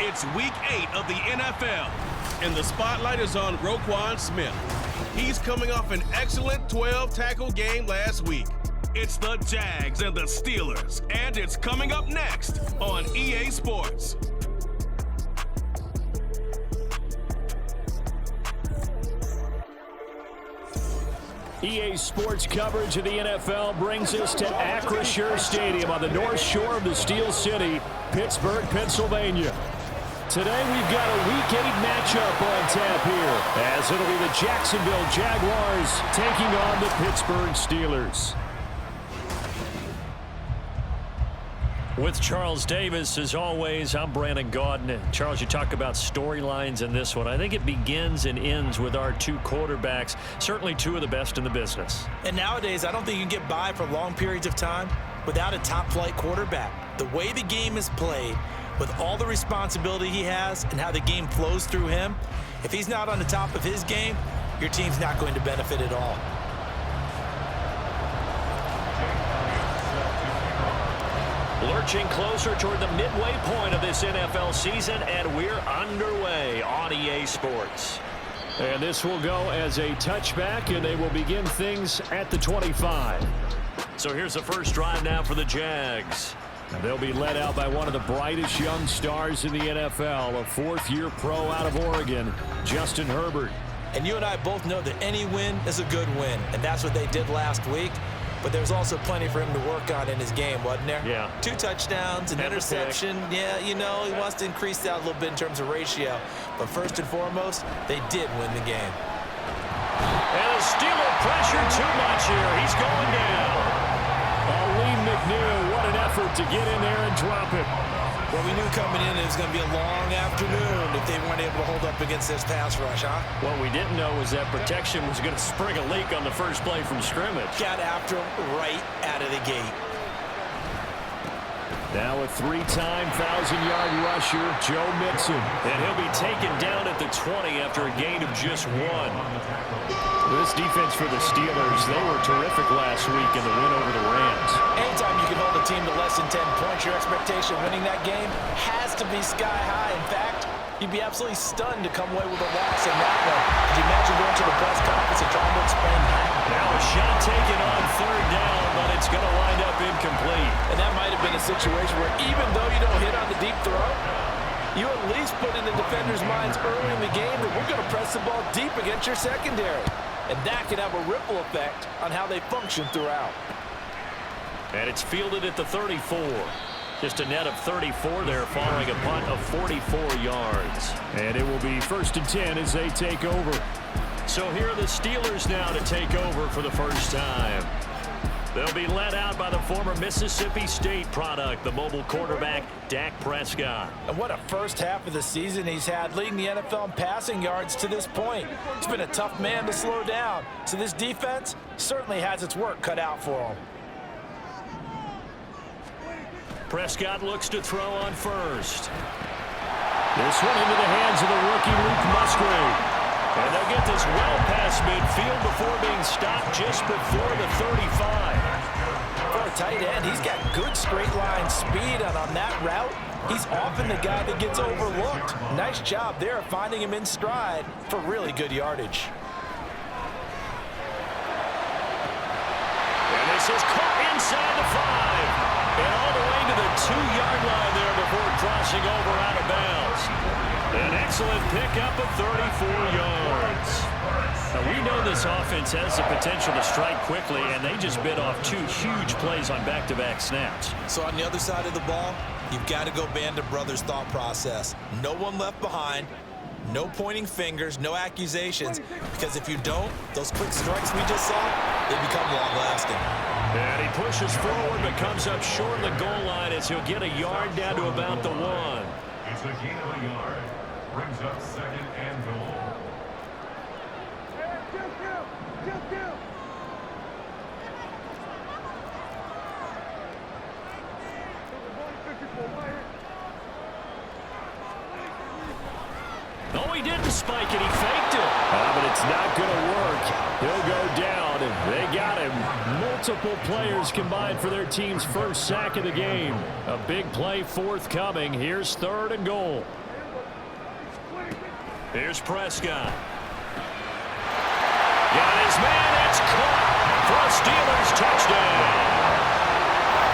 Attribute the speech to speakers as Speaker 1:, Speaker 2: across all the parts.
Speaker 1: It's Week 8 of the NFL, and the spotlight is on Roquan Smith. He's coming off an excellent 12-tackle game last week. It's the Jags and the Steelers, and it's coming up next on EA Sports.
Speaker 2: EA Sports coverage of the NFL brings us to Acrisure Stadium on the north shore of the Steel City, Pittsburgh, Pennsylvania. Today we've got a Week 8 matchup on tap here, as it'll be the Jacksonville Jaguars taking on the Pittsburgh Steelers. With Charles Davis, as always, I'm Brandon Gaudin. Charles, you talk about storylines in this one. I think it begins and ends with our two quarterbacks, certainly two of the best in the business.
Speaker 3: And nowadays, I don't think you can get by for long periods of time without a top-flight quarterback. The way the game is played, with all the responsibility he has and how the game flows through him, if he's not on the top of his game, your team's not going to benefit at all.
Speaker 2: Lurching closer toward the midway point of this NFL season, and we're underway on EA Sports. And this will go as a touchback, and they will begin things at the 25. So here's the first drive now for the Jags. And they'll be led out by one of the brightest young stars in the NFL, a fourth-year pro out of Oregon, Justin Herbert.
Speaker 3: And you and I both know that any win is a good win, and that's what they did last week. But there's also plenty for him to work on in his game, wasn't there?
Speaker 2: Yeah.
Speaker 3: 2 touchdowns, an interception. Yeah, you know, he wants to increase that a little bit in terms of ratio. But first and foremost, they did win the game.
Speaker 2: And the Steeler pressure too much here. He's going down. Aleem McNeil, what an effort to get in there and drop it.
Speaker 3: Well, we knew coming in it was going to be a long afternoon if they weren't able to hold up against this pass rush, huh?
Speaker 2: What we didn't know was that protection was going to spring a leak on the first play from scrimmage.
Speaker 3: Got after him right out of the gate.
Speaker 2: Now a 3-time 1,000-yard rusher, Joe Mixon. And he'll be taken down at the 20 after a gain of just 1. This defense for the Steelers, they were terrific last week in the win over the Rams.
Speaker 3: Anytime you can hold a team to less than 10 points, your expectation of winning that game has to be sky high. In fact, you'd be absolutely stunned to come away with a loss in that one. Could you imagine going to the press conference and trying to explain that?
Speaker 2: Now a shot taken on 3rd down, but it's going to wind up incomplete.
Speaker 3: And that might have been a situation where even though you don't hit on the deep throw, you at least put in the defenders' minds early in the game that we're going to press the ball deep against your secondary. And that can have a ripple effect on how they function throughout.
Speaker 2: And it's fielded at the 34. Just a net of 34 there following a punt of 44 yards. And it will be 1st and 10 as they take over. So here are the Steelers now to take over for the first time. They'll be led out by the former Mississippi State product, the mobile quarterback, Dak Prescott.
Speaker 3: And what a first half of the season he's had, leading the NFL in passing yards to this point. He's been a tough man to slow down. So this defense certainly has its work cut out for him.
Speaker 2: Prescott looks to throw on first. This one into the hands of the rookie Luke Musgrave. And they'll get this well past midfield before being stopped just before the 35.
Speaker 3: For a tight end, he's got good straight line speed, and on that route, he's often the guy that gets overlooked. Nice job there finding him in stride for really good yardage.
Speaker 2: And this is caught inside the 5. And all the way to the 2-yard line there before crossing over out of bounds. An excellent pickup of 34 yards. Now, we know this offense has the potential to strike quickly, and they just bit off 2 huge plays on back-to-back snaps.
Speaker 3: So on the other side of the ball, you've got to go Band of Brothers thought process. No one left behind, no pointing fingers, no accusations, because if you don't, those quick strikes we just saw, they become long-lasting.
Speaker 2: And he pushes forward but comes up short of the goal line as he'll get a yard down to about the 1.
Speaker 4: It's a gain of a yard. Brings up 2nd and goal.
Speaker 2: No, he didn't spike it. He faked it. But it's not going to work. He'll go down, and they got him. Multiple players combined for their team's first sack of the game. A big play forthcoming. Here's 3rd and goal. Here's Prescott. Got his man. It's caught for a Steelers touchdown.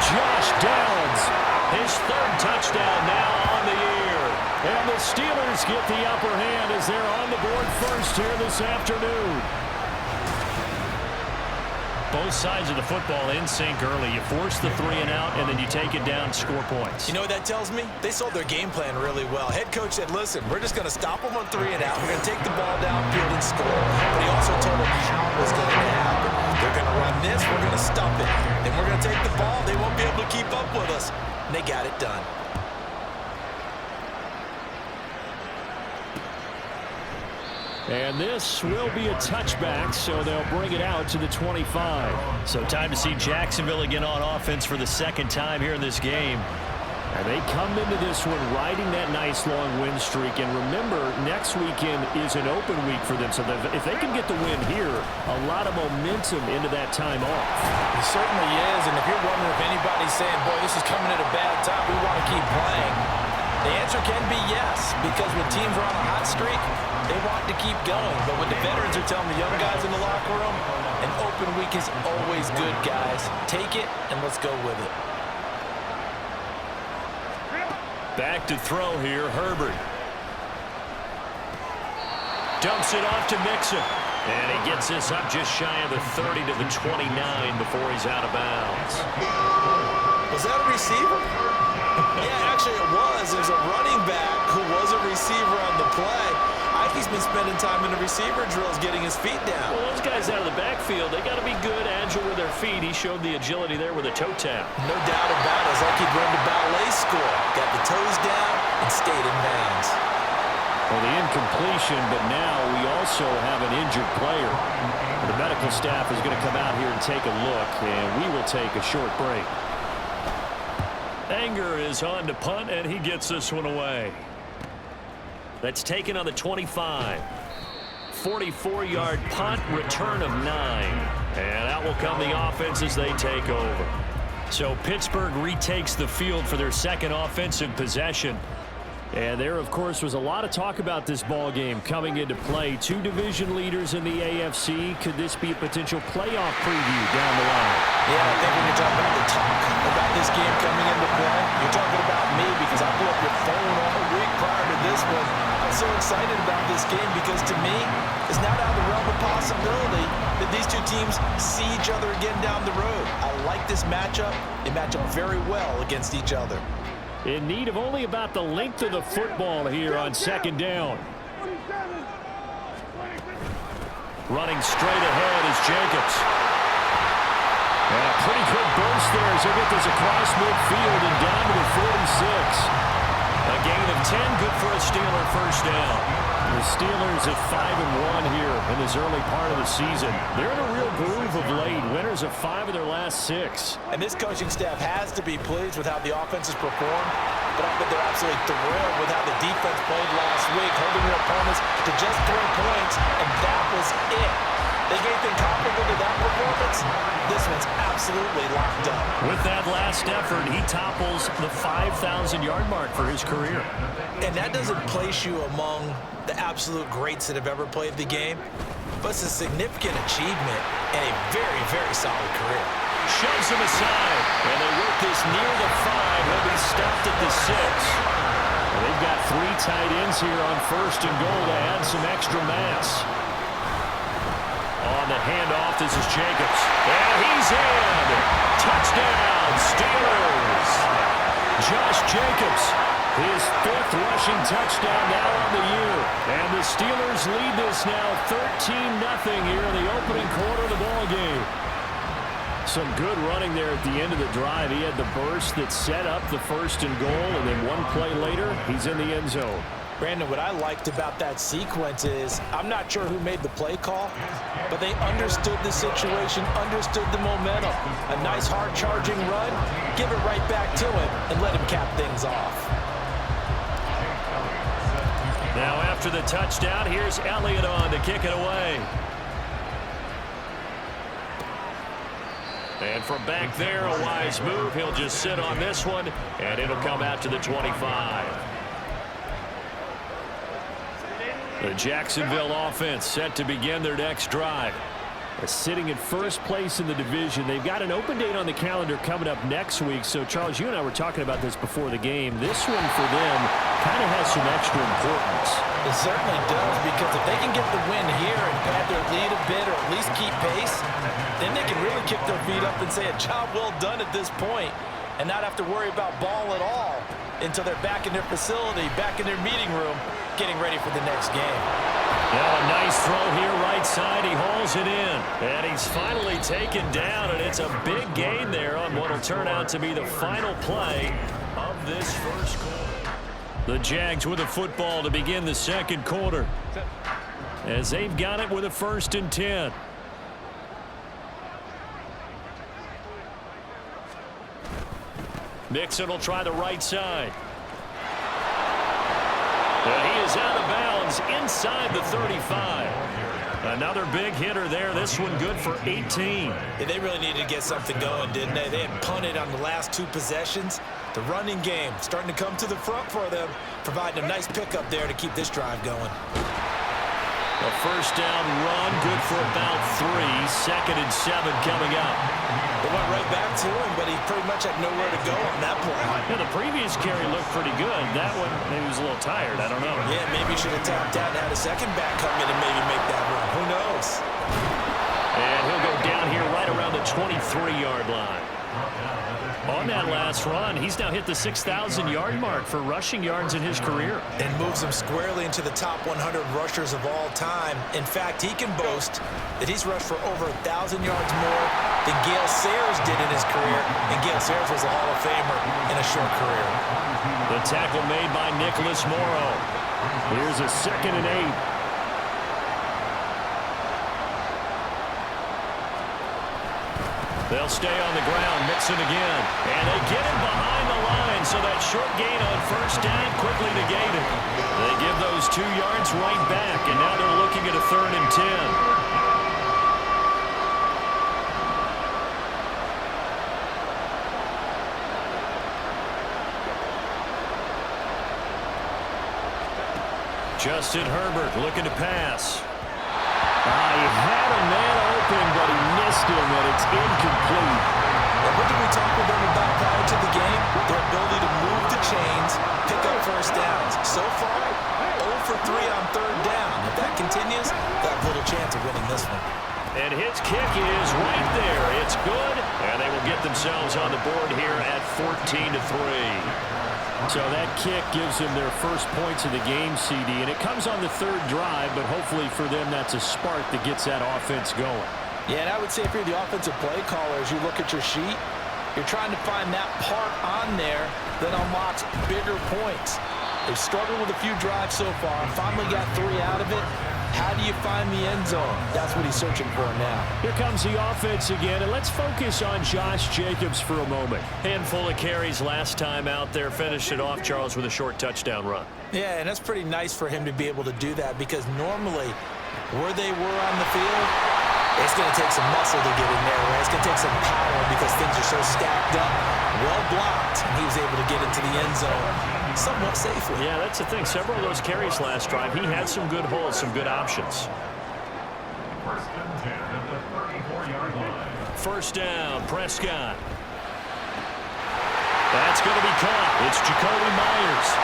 Speaker 2: Josh Downs, his third touchdown now on the year. And the Steelers get the upper hand as they're on the board first here this afternoon. Both sides of the football in sync early. You force the 3 and out, and then you take it down, score points.
Speaker 3: You know what that tells me? They sold their game plan really well. Head coach said, listen, we're just going to stop them on 3 and out. We're going to take the ball downfield and score. But he also told them how it was going to happen. They're going to run this. We're going to stop it. Then we're going to take the ball. They won't be able to keep up with us. And they got it done.
Speaker 2: And this will be a touchback, so they'll bring it out to the 25. So time to see Jacksonville again on offense for the second time here in this game. And they come into this one riding that nice long win streak. And remember, next weekend is an open week for them. So if they can get the win here, a lot of momentum into that time off.
Speaker 3: It certainly is. And if you're wondering if anybody's saying, boy, this is coming at a bad time, we want to keep playing, the answer can be yes. Because when teams are on a hot streak, they want to keep going. But when the veterans are telling the young guys in the locker room, an open week is always good, guys. Take it and let's go with it.
Speaker 2: Back to throw here, Herbert. Dumps it off to Mixon. And he gets this up just shy of the 30 to the 29 before he's out of bounds.
Speaker 3: Was that a receiver? Yeah, actually it was. There's a running back who was a receiver on the play. I think he's been spending time in the receiver drills getting his feet down.
Speaker 2: Well, those guys out of the backfield, they got to be good, agile with their feet. He showed the agility there with a toe tap.
Speaker 3: No doubt about it. It's like he'd run the ballet school. Got the toes down and stayed in bounds.
Speaker 2: Well, the incompletion, but now we also have an injured player. The medical staff is going to come out here and take a look, and we will take a short break. Anger is on to punt, and he gets this one away. That's taken on the 25. 44-yard punt, return of 9. And out will come the offense as they take over. So Pittsburgh retakes the field for their second offensive possession. And there, of course, was a lot of talk about this ball game coming into play. 2 division leaders in the AFC. Could this be a potential playoff preview down the line?
Speaker 3: Yeah, I think when you're talking about the talk about this game coming into play, you're talking about me because I blew up your phone all week prior to this one. I'm so excited about this game because to me, it's not out of the realm of possibility that these two teams see each other again down the road. I like this matchup. They match up very well against each other.
Speaker 2: In need of only about the length of the football here on second down. Running straight ahead is Jacobs. And a pretty good burst there as they get this across midfield and down to the 46. A gain of 10, good for a Steeler first down. The Steelers at 5-1 here in this early part of the season. They're in a real groove of late. Winners of 5 of their last 6.
Speaker 3: And this coaching staff has to be pleased with how the offense has performed. But I bet they're absolutely thrilled with how the defense played last week, holding their opponents to just 3 points, and that was it. They gave anything comparable to that performance, this one's absolutely locked up.
Speaker 2: With that last effort, he topples the 5,000-yard mark for his career.
Speaker 3: And that doesn't place you among the absolute greats that have ever played the game, but it's a significant achievement and a very, very solid career.
Speaker 2: Shoves him aside, and they work this near the 5. He'll be stopped at the 6. And they've got 3 tight ends here on first and goal to add some extra mass. On the handoff, this is Jacobs. And he's in. Touchdown, Steelers. Josh Jacobs, his 5th rushing touchdown now on the year. And the Steelers lead this now 13-0 here in the opening quarter of the ball game. Some good running there at the end of the drive. He had the burst that set up the first and goal, and then one play later, he's in the end zone.
Speaker 3: Brandon, what I liked about that sequence is I'm not sure who made the play call, but they understood the situation, understood the momentum. A nice hard charging run, give it right back to him and let him cap things off.
Speaker 2: Now after the touchdown, here's Elliott on to kick it away. And from back there, a wise move. He'll just sit on this one, and it'll come out to the 25. The Jacksonville offense set to begin their next drive. Sitting in first place in the division. They've got an open date on the calendar coming up next week. So, Charles, you and I were talking about this before the game. This one for them kind of has some extra importance.
Speaker 3: It certainly does, because if they can get the win here and pad their lead a bit or at least keep pace, then they can really kick their feet up and say a job well done at this point and not have to worry about ball at all until they're back in their facility, back in their meeting room, getting ready for the next game.
Speaker 2: Yeah, a nice throw here right side. He hauls it in. And he's finally taken down, and it's a big gain there on what will turn out to be the final play of this first quarter. The Jags with the football to begin the second quarter, as they've got it with a 1st and 10. Mixon will try the right side. And he is out of bounds inside the 35. Another big hitter there. This one good for 18.
Speaker 3: Yeah, they really needed to get something going, didn't they? They had punted on the last 2 possessions. The running game starting to come to the front for them, providing a nice pickup there to keep this drive going.
Speaker 2: A first down run, good for about 3. 2nd and 7 coming up.
Speaker 3: They went right back to him, but he pretty much had nowhere to go on that play.
Speaker 2: Yeah, the previous carry looked pretty good. That one, maybe he was a little tired. I don't know.
Speaker 3: Yeah, maybe he should have tapped out and had a second back come in and maybe make that run. Who knows?
Speaker 2: And he'll go down here right around the 23-yard line. On that last run, he's now hit the 6,000-yard mark for rushing yards in his career.
Speaker 3: And moves him squarely into the top 100 rushers of all time. In fact, he can boast that he's rushed for over 1,000 yards more than Gale Sayers did in his career. And Gale Sayers was a Hall of Famer in a short career.
Speaker 2: The tackle made by Nicholas Morrow. Here's a 2nd and 8. They'll stay on the ground. Mixon again. And they get him behind the line, so that short gain on 1st down quickly negated. They give those 2 yards right back, and now they're looking at a 3rd and 10. Justin Herbert looking to pass. He had a man open, but he missed him, and it's incomplete.
Speaker 3: And what did we talk with them about prior to the game? Their ability to move the chains, pick up first downs. So far, 0 for 3 on 3rd down. If that continues, they'll have little chance of winning this one.
Speaker 2: And his kick is right there. It's good, and they will get themselves on the board here at 14-3. So that kick gives them their first points of the game, CD, and it comes on the 3rd drive, but hopefully for them that's a spark that gets that offense going.
Speaker 3: Yeah, and I would say if you're the offensive play caller, as you look at your sheet, you're trying to find that part on there that unlocks bigger points. They've struggled with a few drives so far, finally got 3 out of it. How do you find the end zone? That's what he's searching for now.
Speaker 2: Here comes the offense again, and let's focus on Josh Jacobs for a moment. Handful of carries last time out there. Finished it off, Charles, with a short touchdown run.
Speaker 3: Yeah, and that's pretty nice for him to be able to do that, because normally where they were on the field, it's going to take some muscle to get in there, right? It's going to take some power because things are so stacked up, well blocked, and he was able to get into the end zone somewhat safely.
Speaker 2: Yeah, that's the thing. Several of those carries last drive, he had some good holes, some good options.
Speaker 4: 1st and 10 at the 34-yard line.
Speaker 2: First down, Prescott. That's going to be caught. It's Jacoby Myers.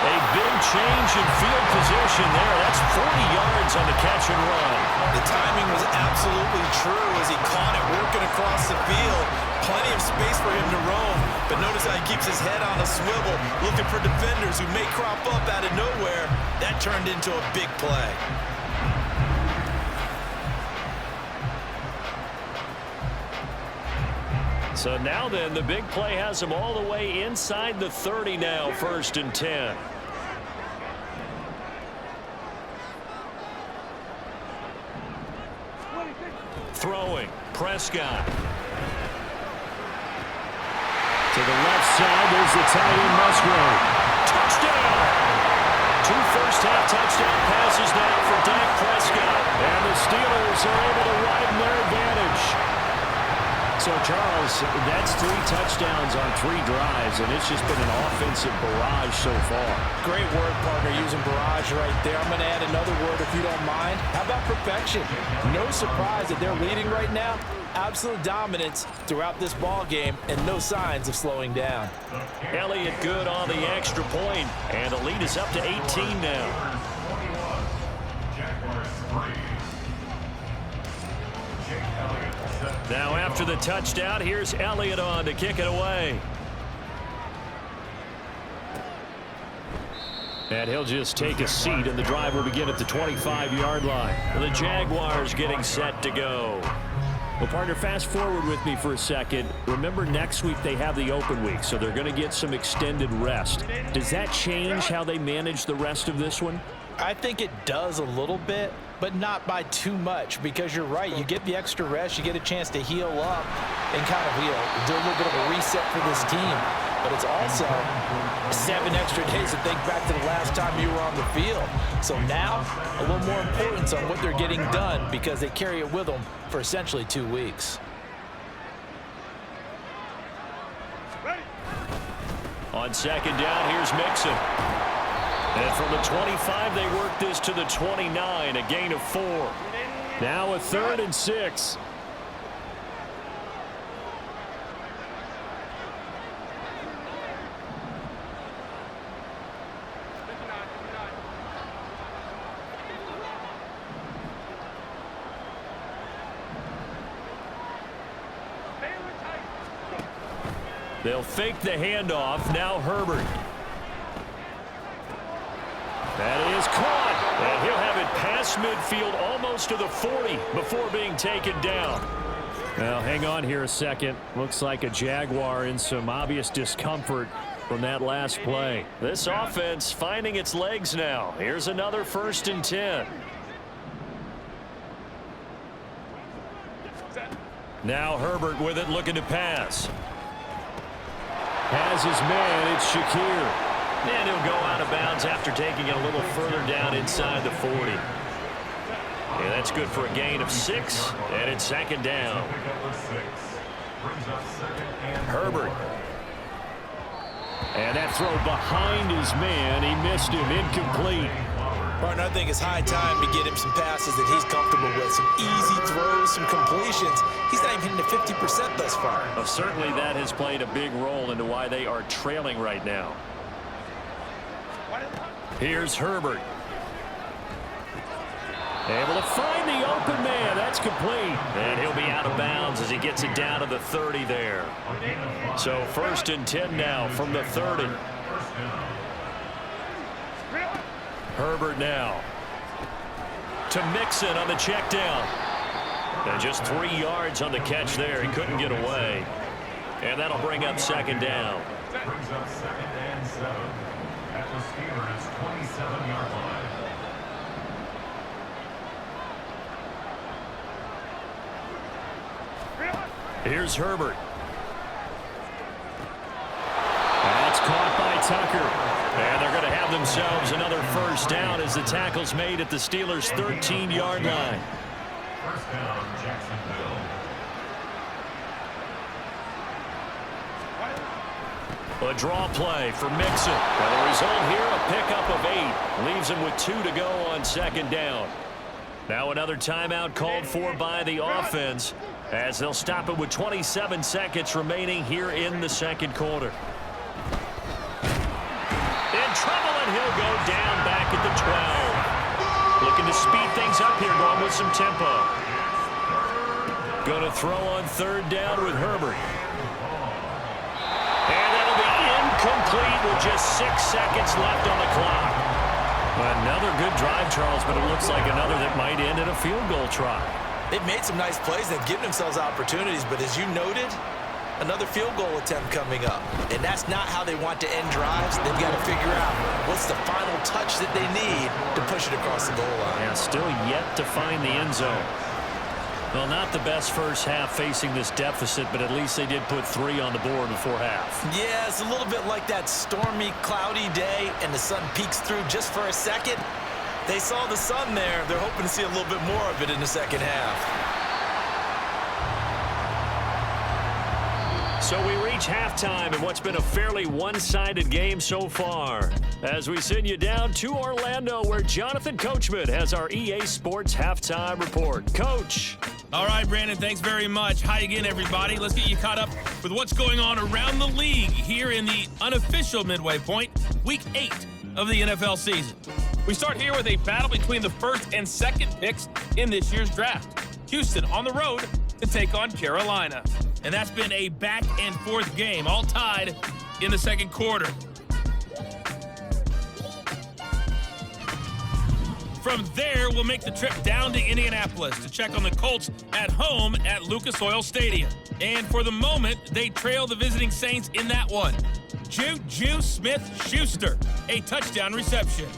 Speaker 2: A big change in field position there. That's 40 yards on the catch and run.
Speaker 3: The timing was absolutely true as he caught it working across the field. Plenty of space for him to roam, but notice how he keeps his head on a swivel, looking for defenders who may crop up out of nowhere. That turned into a big play.
Speaker 2: So now then, the big play has them all the way inside the 30 now, 1st and 10. Throwing, Prescott. To the left side, there's the tight end, Musgrave. Touchdown! 2 first-half touchdown passes now for Dak Prescott. And the Steelers are able to widen their advantage. So, Charles, that's 3 touchdowns on 3 drives, and it's just been an offensive barrage so far.
Speaker 3: Great word, partner, using barrage right there. I'm going to add another word if you don't mind. How about perfection? No surprise that they're leading right now. Absolute dominance throughout this ball game and no signs of slowing down.
Speaker 2: Elliott good on the extra point, and the lead is up to 18 now. Now after the touchdown, here's Elliott on to kick it away. And he'll just take a seat, and the drive will begin at the 25-yard line. The Jaguars getting set to go. Well, partner, fast forward with me for a second. Remember, next week they have the open week, so they're going to get some extended rest. Does that change how they manage the rest of this one?
Speaker 3: I think it does a little bit, but not by too much, because you're right. You get the extra rest, you get a chance to heal up and kind of do a little bit of a reset for this team. But it's also 7 extra days to think back to the last time you were on the field. So now, a little more importance on what they're getting done, because they carry it with them for essentially 2 weeks.
Speaker 2: On second down, here's Mixon. And from the 25, they work this to the 29, a gain of 4. Now a 3rd and 6. They'll fake the handoff. Now Herbert. That is caught, and he'll have it past midfield almost to the 40 before being taken down. Well, hang on here a second. Looks like a Jaguar in some obvious discomfort from that last play. This offense finding its legs now. Here's another 1st and 10. Now Herbert with it, looking to pass. Has his man, it's Shakir. And he'll go out of bounds after taking it a little further down inside the 40. Yeah, that's good for a gain of 6, and it's 2nd down. Herbert. And that throw behind his man. He missed him, incomplete.
Speaker 3: Partner, I think it's high time to get him some passes that he's comfortable with. Some easy throws, some completions. He's not even hitting the 50% thus far.
Speaker 2: Well, certainly that has played a big role into why they are trailing right now. Here's Herbert. Able to find the open man. That's complete. And he'll be out of bounds as he gets it down to the 30 there. So 1st and 10 now from the 30. Herbert now. To Mixon on the check down. And just 3 yards on the catch there. He couldn't get away. And that'll bring up 2nd down.
Speaker 4: Brings up 2nd and 7. At the Steelers' 27-yard line.
Speaker 2: Here's Herbert. That's caught by Tucker. And they're going to have themselves another 1st down as the tackle's made at the Steelers' 13-yard line.
Speaker 4: 1st down, Jacksonville.
Speaker 2: A draw play for Mixon. And the result here, a pickup of 8. Leaves him with 2 to go on 2nd down. Now another timeout called for by the offense as they'll stop it with 27 seconds remaining here in the 2nd quarter. In trouble, and he'll go down back at the 12. Looking to speed things up here, going with some tempo. Going to throw on 3rd down with Herbert. Complete with just 6 seconds left on the clock. Another good drive, Charles, but it looks like another that might end in a field goal try.
Speaker 3: They've made some nice plays. They've given themselves opportunities, but as you noted, another field goal attempt coming up. And that's not how they want to end drives. They've got to figure out what's the final touch that they need to push it across the goal line.
Speaker 2: Yeah, still yet to find the end zone. Well, not the best first half facing this deficit, but at least they did put 3 on the board before half.
Speaker 3: Yeah, it's a little bit like that stormy, cloudy day, and the sun peeks through just for a second. They saw the sun there. They're hoping to see a little bit more of it in the second half.
Speaker 2: So we reach halftime in what's been a fairly one-sided game so far. As we send you down to Orlando, where Jonathan Coachman has our EA Sports halftime report. Coach.
Speaker 5: All right, Brandon, thanks very much. Hi again, everybody. Let's get you caught up with what's going on around the league here in the unofficial midway point, Week 8 of the NFL season. We start here with a battle between the first and second picks in this year's draft. Houston on the road to take on Carolina. And that's been a back-and-forth game, all tied in the second quarter. From there, we'll make the trip down to Indianapolis to check on the Colts at home at Lucas Oil Stadium. And for the moment, they trail the visiting Saints in that one. Juju Smith-Schuster, a touchdown reception.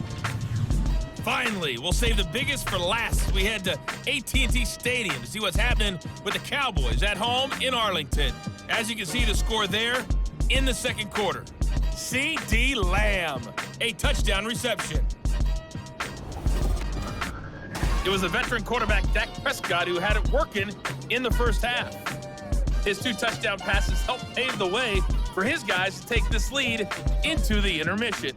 Speaker 5: Finally, we'll save the biggest for last as we head to AT&T Stadium to see what's happening with the Cowboys at home in Arlington. As you can see, the score there in the second quarter. C.D. Lamb, a touchdown reception. It was the veteran quarterback Dak Prescott who had it working in the first half. His 2 touchdown passes helped pave the way for his guys to take this lead into the intermission.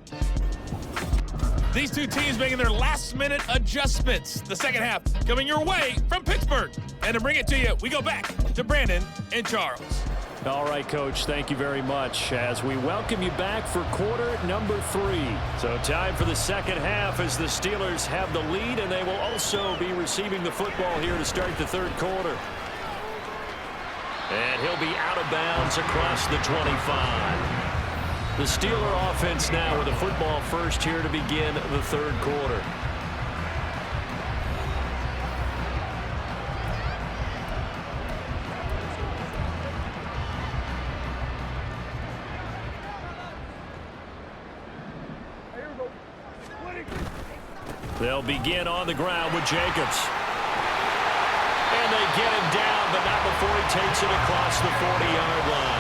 Speaker 5: These two teams making their last-minute adjustments. The second half coming your way from Pittsburgh. And to bring it to you, we go back to Brandon and Charles.
Speaker 2: All right, Coach, thank you very much as we welcome you back for quarter number 3. So time for the second half as the Steelers have the lead, and they will also be receiving the football here to start the third quarter. And he'll be out of bounds across the 25. The Steeler offense now with the football first here to begin the third quarter. They'll begin on the ground with Jacobs. And they get him down, but not before he takes it across the 40-yard line.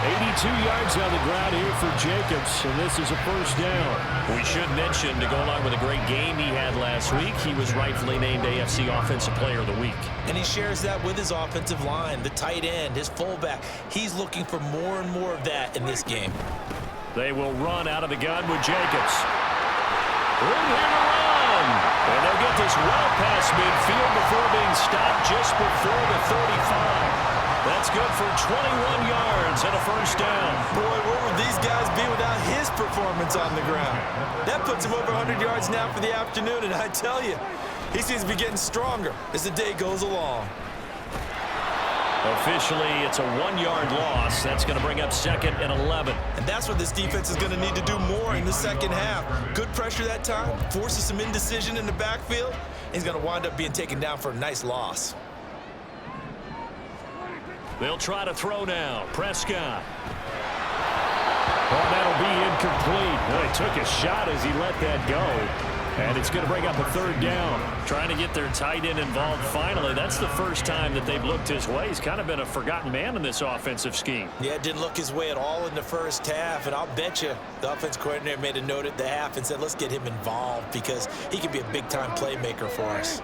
Speaker 2: 82 yards on the ground here for Jacobs, and this is a first down. We should mention, to go along with a great game he had last week, he was rightfully named AFC Offensive Player of the Week.
Speaker 3: And he shares that with his offensive line, the tight end, his fullback. He's looking for more and more of that in this game.
Speaker 2: They will run out of the gun with Jacobs. Room here to run. And they'll get this well past midfield before being stopped just before the 35. That's good for 21 yards and a first down.
Speaker 3: Boy, where would these guys be without his performance on the ground? That puts him over 100 yards now for the afternoon, and I tell you, he seems to be getting stronger as the day goes along.
Speaker 2: Officially, it's a 1-yard loss. That's going to bring up 2nd and 11.
Speaker 3: And that's what this defense is going to need to do more in the second half. Good pressure that time, forces some indecision in the backfield. He's going to wind up being taken down for a nice loss.
Speaker 2: They'll try to throw now. Prescott. Oh, that'll be incomplete. Well, he took a shot as he let that go. And it's going to bring up a third down. Trying to get their tight end involved finally. That's the first time that they've looked his way. He's kind of been a forgotten man in this offensive scheme.
Speaker 3: Yeah, it didn't look his way at all in the first half. And I'll bet you the offense coordinator made a note at the half and said, let's get him involved because he can be a big-time playmaker for us.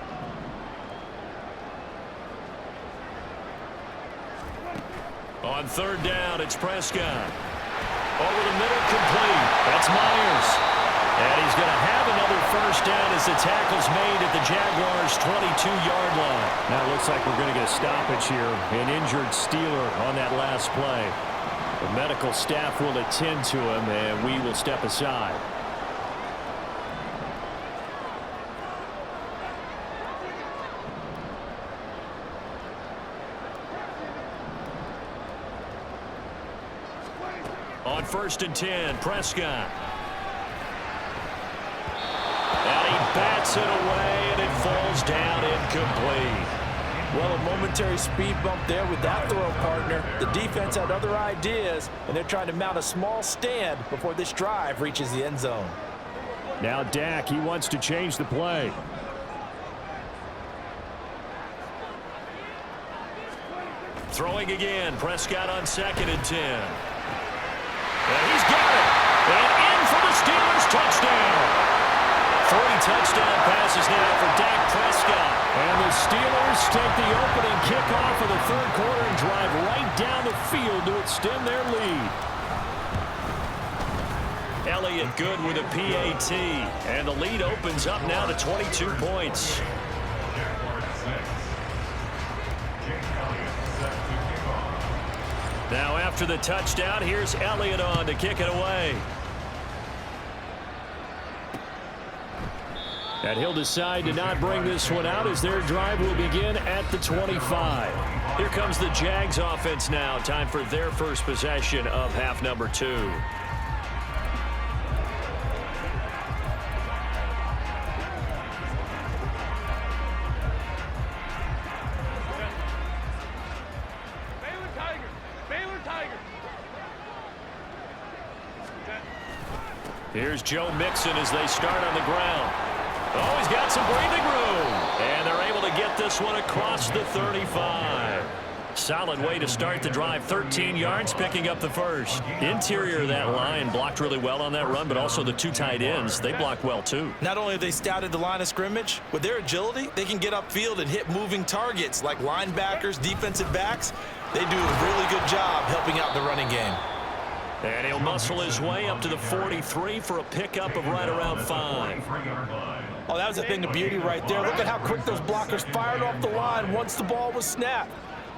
Speaker 2: On third down, it's Prescott. Over the middle, complete. That's Myers. And he's going to have another first down as the tackle's made at the Jaguars' 22-yard line. Now it looks like we're going to get a stoppage here. An injured Steeler on that last play. The medical staff will attend to him, and we will step aside. On 1st and 10, Prescott. And he bats it away, and it falls down incomplete.
Speaker 3: Well, a momentary speed bump there with that throw partner. The defense had other ideas, and they're trying to mount a small stand before this drive reaches the end zone.
Speaker 2: Now Dak, he wants to change the play. Throwing again, Prescott on 2nd and 10. And he's got it. And in for the Steelers touchdown. 3 touchdown passes now for Dak Prescott. And the Steelers take the opening kickoff of the third quarter and drive right down the field to good with a PAT. And the lead opens up now to 22 points. Now after the touchdown, here's Elliott on to kick it away. And he'll decide to not bring this one out as their drive will begin at the 25. Here comes the Jags offense now. Time for their first possession of half number 2. Here's Joe Mixon as they start on the ground. Oh, he's got some breathing room. And they're able to get this one across the 35. Solid way to start the drive. 13 yards, picking up the first. Interior of that line blocked really well on that run, but also the 2 tight ends, they blocked well too.
Speaker 3: Not only have they scouted the line of scrimmage, with their agility, they can get upfield and hit moving targets like linebackers, defensive backs. They do a really good job helping out the running game.
Speaker 2: And he'll muscle his way up to the 43 for a pickup of right around 5.
Speaker 3: Oh, that was a thing of beauty right there. Look at how quick those blockers fired off the line once the ball was snapped.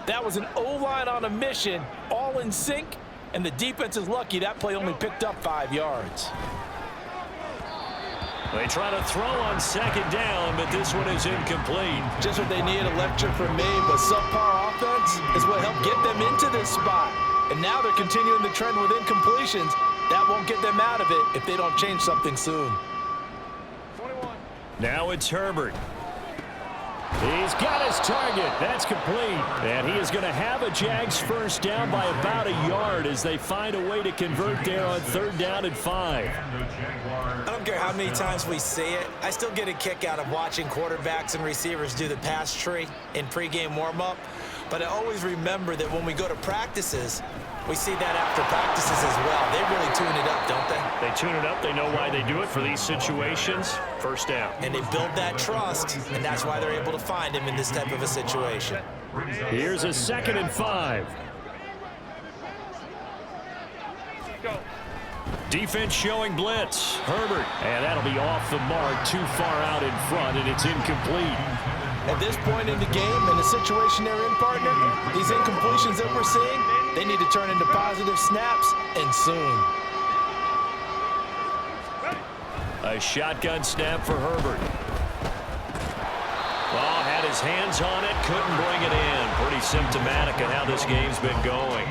Speaker 3: That was an O-line on a mission, all in sync, and the defense is lucky that play only picked up 5 yards.
Speaker 2: They try to throw on second down, but this one is incomplete.
Speaker 3: Just what they need, a lecture from me, but subpar offense is what helped get them into this spot. And now they're continuing the trend with incompletions. That won't get them out of it if they don't change something soon.
Speaker 2: 21. Now it's Herbert. He's got his target. That's complete. And he is going to have a Jags first down by about a yard as they find a way to convert there on 3rd down and 5.
Speaker 3: I don't care how many times we see it. I still get a kick out of watching quarterbacks and receivers do the pass tree in pregame warm-up. But I always remember that when we go to practices, we see that after practices as well. They really tune it up, don't they?
Speaker 2: They tune it up. They know why they do it for these situations. First down.
Speaker 3: And they build that trust, and that's why they're able to find him in this type of a situation.
Speaker 2: Here's a 2nd and 5. Go. Defense showing blitz. Herbert. And that'll be off the mark, too far out in front, and it's incomplete.
Speaker 3: At this point in the game, in the situation they're in, partner, these incompletions that we're seeing, they need to turn into positive snaps, and soon.
Speaker 2: A shotgun snap for Herbert. Oh, had his hands on it, couldn't bring it in. Pretty symptomatic of how this game's been going.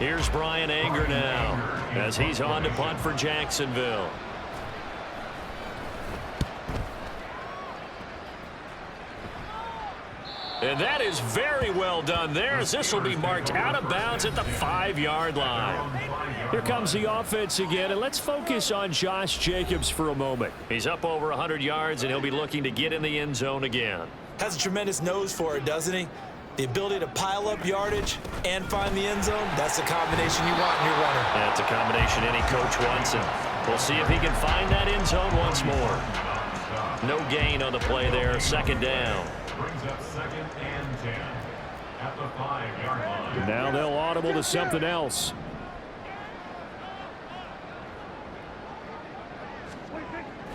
Speaker 2: Here's Brian Anger now as he's on to punt for Jacksonville. And that is very well done there, as this will be marked out of bounds at the 5-yard line. Here comes the offense again, and let's focus on Josh Jacobs for a moment. He's up over 100 yards, and he'll be looking to get in the end zone again.
Speaker 3: Has a tremendous nose for it, doesn't he? The ability to pile up yardage and find the end zone, that's the combination you want in your runner.
Speaker 2: That's a combination any coach wants, and we'll see if he can find that end zone once more. No gain on the play there, 2nd down.
Speaker 4: Brings up 2nd and 10 at the 5-yard line.
Speaker 2: Now they'll audible to something else.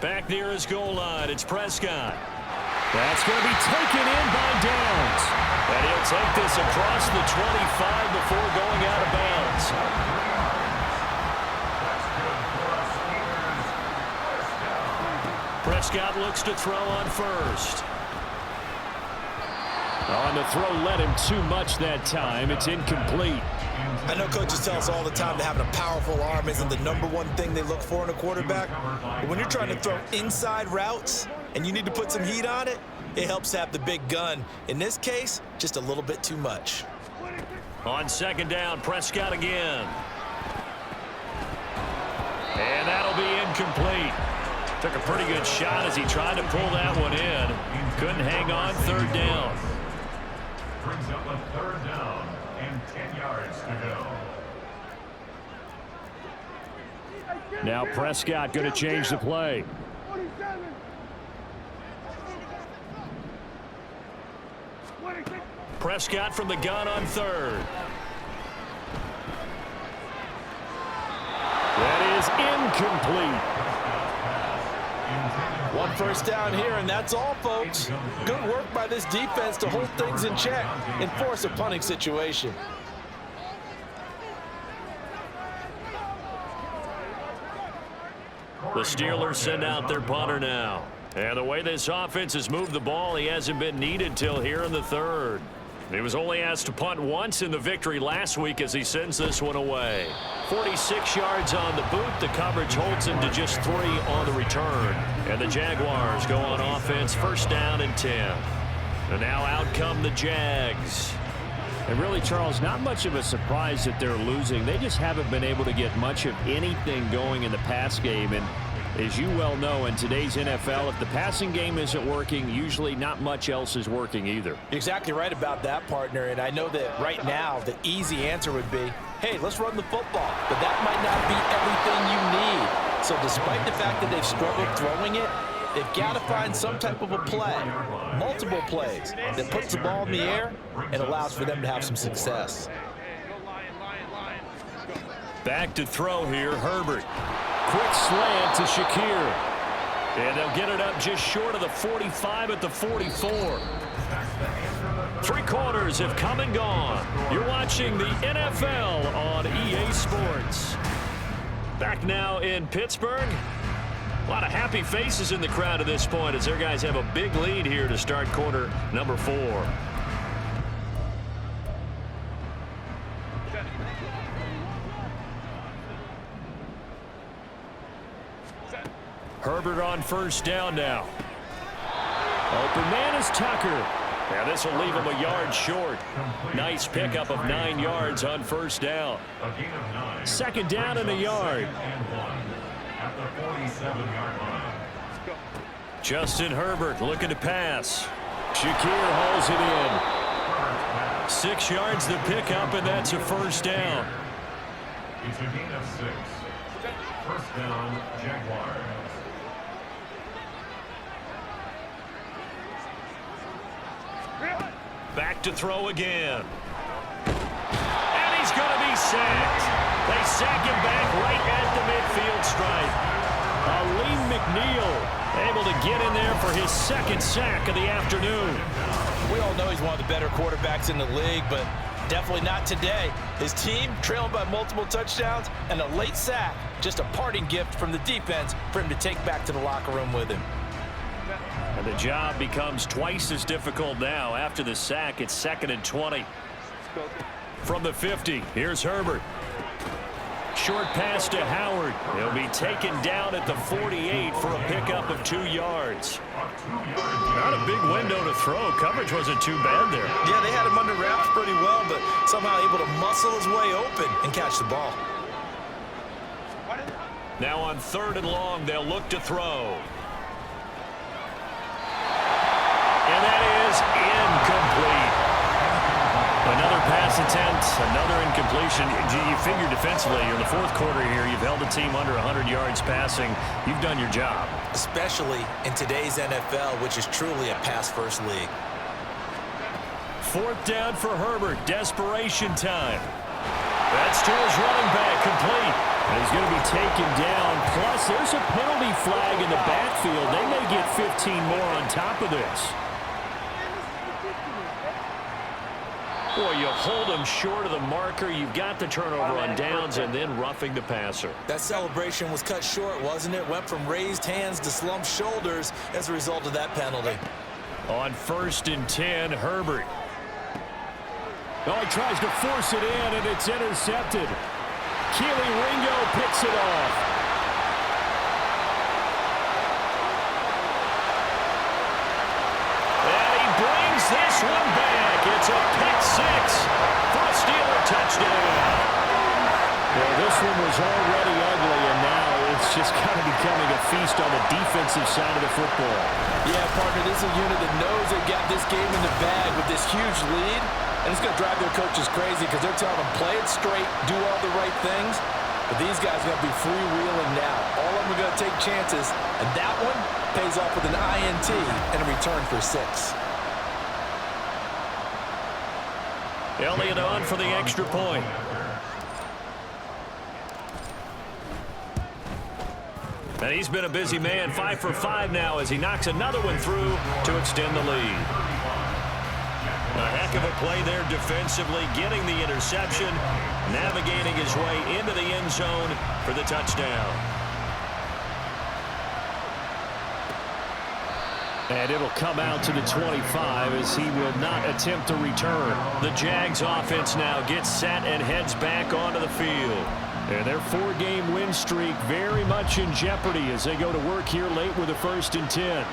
Speaker 2: Back near his goal line, it's Prescott. That's going to be taken in by Downs. And he'll take this across the 25 before going out of bounds. Prescott looks to throw on first. On the throw led him too much that time. It's incomplete.
Speaker 3: I know coaches tell us all the time that having a powerful arm isn't the #1 thing they look for in a quarterback. But when you're trying to throw inside routes and you need to put some heat on it, it helps have the big gun. In this case, just a little bit too much.
Speaker 2: On 2nd down, Prescott again. And that'll be incomplete. Took a pretty good shot as he tried to pull that one in. Couldn't hang on, 3rd down.
Speaker 4: Brings up a 3rd down and 10 yards to go.
Speaker 2: Now Prescott going to change the play. Prescott from the gun on 3rd. That is incomplete.
Speaker 3: One first down here, and that's all, folks. Good work by this defense to hold things in check and force a punting situation.
Speaker 2: The Steelers send out their punter now. And the way this offense has moved the ball, he hasn't been needed till here in the third. He was only asked to punt once in the victory last week as he sends this one away. 46 yards on the boot. The coverage holds him to just 3 on the return. And the Jaguars go on offense, first down and 10. And now out come the Jags.
Speaker 6: And really, Charles, not much of a surprise that they're losing. They just haven't been able to get much of anything going in the pass game. And as you well know, in today's NFL, if the passing game isn't working, usually not much else is working either.
Speaker 3: You're exactly right about that, partner. And I know that right now the easy answer would be, hey, let's run the football. But that might not be everything you need. So despite the fact that they've struggled throwing it, they've got to find some type of a play, multiple plays, that puts the ball in the air and allows for them to have some success.
Speaker 2: Back to throw here, Herbert. Quick slant to Shakir. And they'll get it up just short of the 45 at the 44. 3 quarters have come and gone. You're watching the NFL on EA Sports. Back now in Pittsburgh. A lot of happy faces in the crowd at this point as their guys have a big lead here to start quarter number 4. Herbert on first down now. Open man is Tucker. Now this will leave him a yard short. Nice pickup of 9 yards on first down. Second down and a yard.
Speaker 4: At the 47-yard line.
Speaker 2: Justin Herbert looking to pass. Shakir hauls it in. 6 yards the pickup, and that's a first down.
Speaker 4: It's a gain of 6. First down, Jaguars.
Speaker 2: Back to throw again. And he's going to be sacked. They sack him back right at the midfield stripe. Aleem McNeil able to get in there for his second sack of the afternoon.
Speaker 3: We all know he's one of the better quarterbacks in the league, but definitely not today. His team trailing by multiple touchdowns and a late sack. Just a parting gift from the defense for him to take back to the locker room with him.
Speaker 2: And the job becomes twice as difficult now. After the sack, it's 2nd and 20. From the 50, here's Herbert. Short pass to Howard. He'll be taken down at the 48 for a pickup of 2 yards. Not a big window to throw. Coverage wasn't too bad there.
Speaker 3: Yeah, they had him under wraps pretty well, but somehow able to muscle his way open and catch the ball.
Speaker 2: Now on 3rd and long, they'll look to throw. And that is incomplete. Another pass attempt, another incompletion. You figure defensively, in the 4th quarter here, you've held a team under 100 yards passing. You've done your job.
Speaker 3: Especially in today's NFL, which is truly a pass-first league.
Speaker 2: 4th down for Herbert. Desperation time. That's to his running back, complete. And he's going to be taken down. Plus, there's a penalty flag in the backfield. They may get 15 more on top of this. Boy, you hold him short of the marker. You've got the turnover on downs and then roughing the passer.
Speaker 3: That celebration was cut short, wasn't it? Went from raised hands to slumped shoulders as a result of that penalty.
Speaker 2: On 1st and 10, Herbert. Oh, he tries to force it in, and it's intercepted. Keely Ringo picks it off. And he brings this one back. It's a pick 6 for a Steeler touchdown. Well, this one was already ugly, and now it's just kind of becoming a feast on the defensive side of the football.
Speaker 3: Yeah, partner, this is a unit that knows they got this game in the bag with this huge lead. And it's going to drive their coaches crazy because they're telling them, play it straight, do all the right things. But these guys are going to be freewheeling now. All of them are going to take chances. And that one pays off with an INT and a return for 6.
Speaker 2: Elliott on for the extra point. And he's been a busy man, 5 for 5 now as he knocks another one through to extend the lead. A heck of a play there defensively, getting the interception, navigating his way into the end zone for the touchdown.
Speaker 6: And it'll come out to the 25 as he will not attempt to return.
Speaker 2: The Jags offense now gets set and heads back onto the field.
Speaker 6: And their 4-game win streak very much in jeopardy as they go to work here late with a 1st and 10.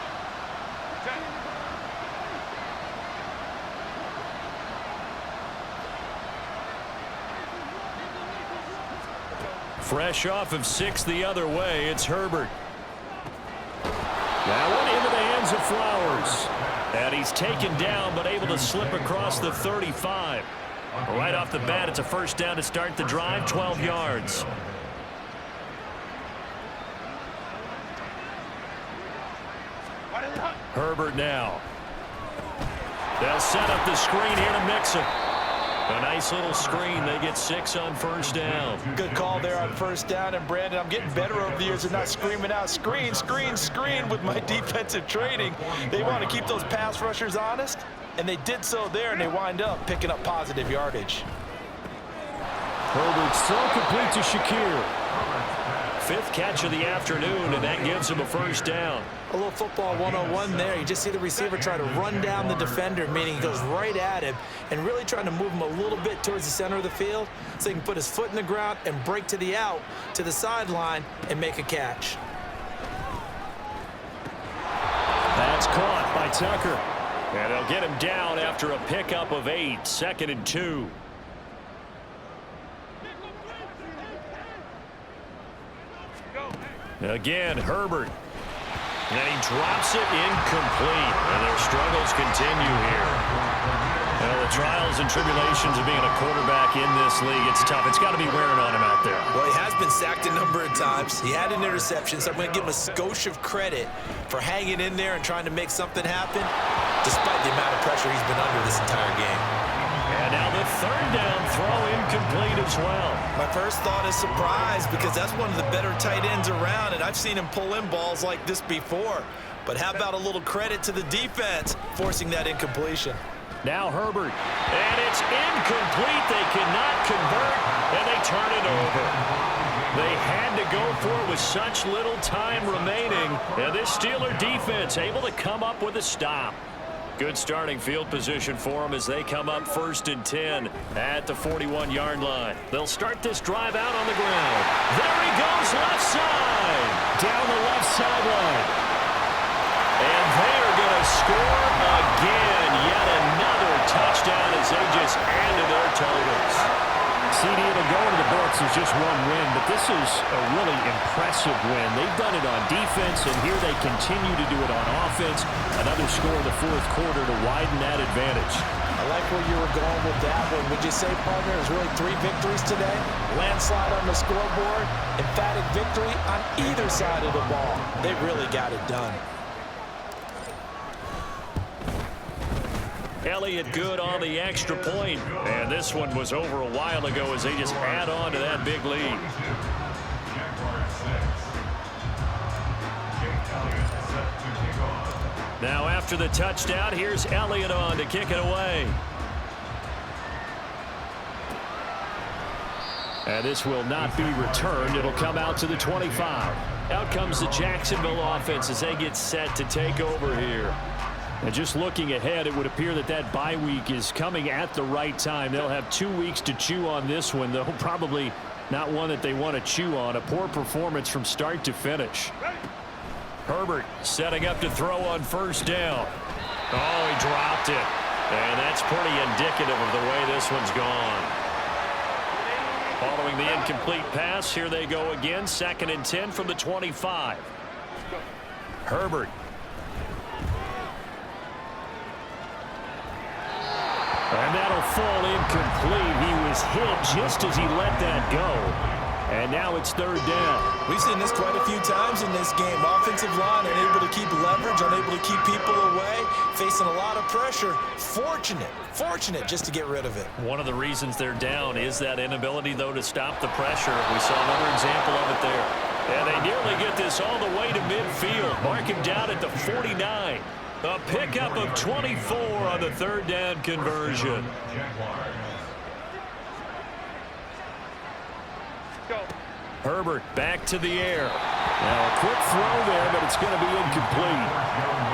Speaker 2: Fresh off of 6 the other way, it's Herbert. That one into the hands of Flowers. And he's taken down but able to slip across the 35. Right off the bat, it's a 1st down to start the drive, 12 yards. Herbert now. They'll set up the screen here to mix him. A nice little screen. They get 6 on 1st down.
Speaker 3: Good call there on 1st down. And, Brandon, I'm getting better over the years of not screaming out screen, screen, screen with my defensive training. They want to keep those pass rushers honest, and they did so there, and they wind up picking up positive yardage.
Speaker 6: Herbert's throw complete to Shakir.
Speaker 2: 5th catch of the afternoon, and that gives him a 1st down.
Speaker 3: A little football 101 there. You just see the receiver try to run down the defender, meaning he goes right at him and really trying to move him a little bit towards the center of the field so he can put his foot in the ground and break to the out, to the sideline, and make a catch.
Speaker 6: That's caught by Tucker.
Speaker 2: And they'll get him down after a pickup of 8, 2nd and 2. Again, Herbert. And he drops it incomplete. And their struggles continue here. Well, the trials and tribulations of being a quarterback in this league, it's tough. It's got to be wearing on him out there.
Speaker 3: Well, he has been sacked a number of times. He had an interception, so I'm going to give him a skosh of credit for hanging in there and trying to make something happen, despite the amount of pressure he's been under this entire game.
Speaker 2: And now the 3rd down throw incomplete as well.
Speaker 3: My first thought is surprise because that's one of the better tight ends around, and I've seen him pull in balls like this before. But how about a little credit to the defense forcing that incompletion?
Speaker 6: Now Herbert.
Speaker 2: And it's incomplete. They cannot convert, and they turn it over. They had to go for it with such little time remaining. And this Steeler defense able to come up with a stop. Good starting field position for them as they come up 1st and 10 at the 41-yard line. They'll start this drive out on the ground. There he goes, left side.
Speaker 6: Down the left sideline.
Speaker 2: And they are going to score again. Yet another touchdown as they just add to their totals.
Speaker 6: CD, it'll go into the books as just one win, but this is a really impressive win. They've done it on defense, and here they continue to do it on offense. Another score in the 4th quarter to widen that advantage.
Speaker 3: I like where you were going with that one. Would you say, partner, there's really 3 victories today? Landslide on the scoreboard, emphatic victory on either side of the ball. They really got it done.
Speaker 2: Elliott good on the extra point. And this one was over a while ago as they just add on to that big lead. Now after the touchdown, here's Elliott on to kick it away.
Speaker 6: And this will not be returned. It'll come out to the 25.
Speaker 2: Out comes the Jacksonville offense as they get set to take over here.
Speaker 6: And just looking ahead, it would appear that that bye week is coming at the right time. They'll have 2 weeks to chew on this one, though probably not one that they want to chew on. A poor performance from start to finish.
Speaker 2: Herbert setting up to throw on 1st down. Oh, he dropped it. And that's pretty indicative of the way this one's gone. Following the incomplete pass, here they go again. 2nd and 10 from the 25. Herbert.
Speaker 6: And that'll fall incomplete. He was hit just as he let that go. And now it's 3rd down.
Speaker 3: We've seen this quite a few times in this game. Offensive line unable to keep leverage, unable to keep people away, facing a lot of pressure. Fortunate just to get rid of it.
Speaker 2: One of the reasons they're down is that inability, though, to stop the pressure. We saw another example of it there. And they nearly get this all the way to midfield. Mark him down at the 49. A pickup of 24 on the third down conversion. Herbert back to the air. Now a quick throw there, but it's going to be incomplete.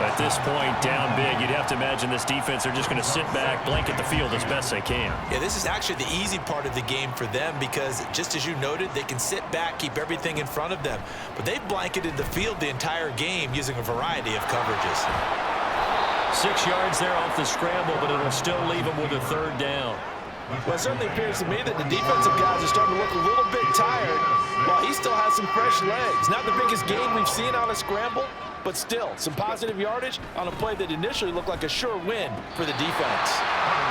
Speaker 2: At this point, down big, you'd have to imagine this defense are just going to sit back, blanket the field as best they can.
Speaker 3: Yeah, this is actually the easy part of the game for them because, just as you noted, they can sit back, keep everything in front of them. But they've blanketed the field the entire game using a variety of coverages.
Speaker 2: 6 yards there off the scramble, but it'll still leave them with a third down.
Speaker 3: Well, it certainly appears to me that the defensive guys are starting to look a little bit tired while he still has some fresh legs. Not the biggest gain we've seen on a scramble, but still some positive yardage on a play that initially looked like a sure win for the defense.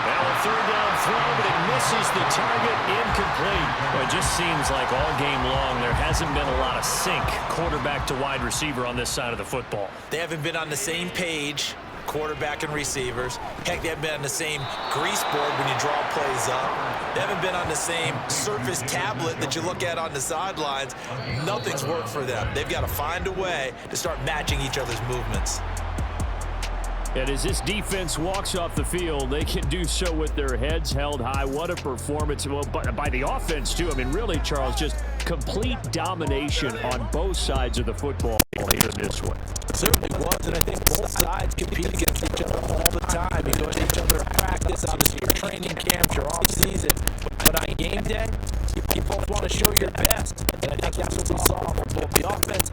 Speaker 2: Now a third down throw, but it misses the target, incomplete. Well, it just seems like all game long there hasn't been a lot of sync quarterback to wide receiver on this side of the football.
Speaker 3: They haven't been on the same page, quarterback and receivers. Heck, they haven't been on the same grease board when you draw plays up. They haven't been on the same surface tablet that you look at on the sidelines. Nothing's worked for them. They've got to find a way to start matching each other's movements.
Speaker 6: And as this defense walks off the field, they can do so with their heads held high. What a performance by the offense, too. I mean, really, Charles, just complete domination on both sides of the football here in this one.
Speaker 3: Certainly was, and I think both sides compete against each other all the time. You go to each other at practice, obviously your training camps, your off-season. But on game day, you both want to show your best. And I think that's what we saw from both the offense